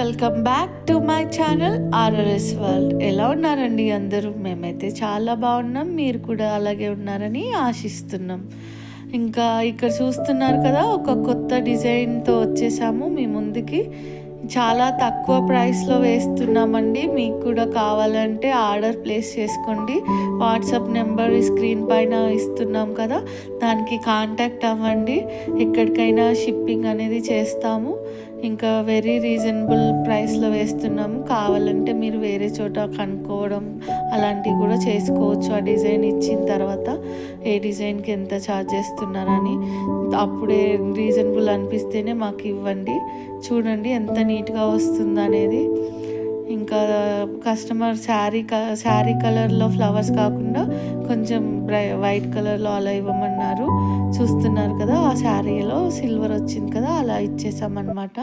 Welcome back to my channel RRS world. ఎలా ఉన్నారండి అందరూ? మేమైతే చాలా బాగున్నాం, మీరు కూడా అలాగే ఉన్నారని ఆశిస్తున్నాం. ఇంకా ఇక్కడ చూస్తున్నారు కదా, ఒక కొత్త డిజైన్తో వచ్చేసాము మీ ముందుకి. చాలా తక్కువ ప్రైస్లో వేస్తున్నామండి. మీకు కూడా కావాలంటే ఆర్డర్ ప్లేస్ చేసుకోండి. వాట్సాప్ నెంబర్ స్క్రీన్ పైన ఇస్తున్నాం కదా, దానికి కాంటాక్ట్ అవ్వండి. ఎక్కడికైనా షిప్పింగ్ అనేది చేస్తాము. ఇంకా వెరీ రీజనబుల్ ప్రైస్లో వేస్తున్నాము. కావాలంటే మీరు వేరే చోట కనుక్కోవడం అలాంటివి కూడా చేసుకోవచ్చు. ఆ డిజైన్ ఇచ్చిన తర్వాత ఏ డిజైన్కి ఎంత ఛార్జ్ చేస్తున్నారని అప్పుడే రీజనబుల్ అనిపిస్తేనే మాకు ఇవ్వండి. చూడండి ఎంత నీట్గా వస్తుంది అనేది. ఇంకా కస్టమర్ శారీ కలర్లో ఫ్లవర్స్ కాకుండా కొంచెం వైట్ కలర్లో అలా ఇవ్వమన్నారు. చూస్తున్నారు కదా, ఆ శారీలో సిల్వర్ వచ్చింది కదా, అలా ఇచ్చేసామన్నమాట.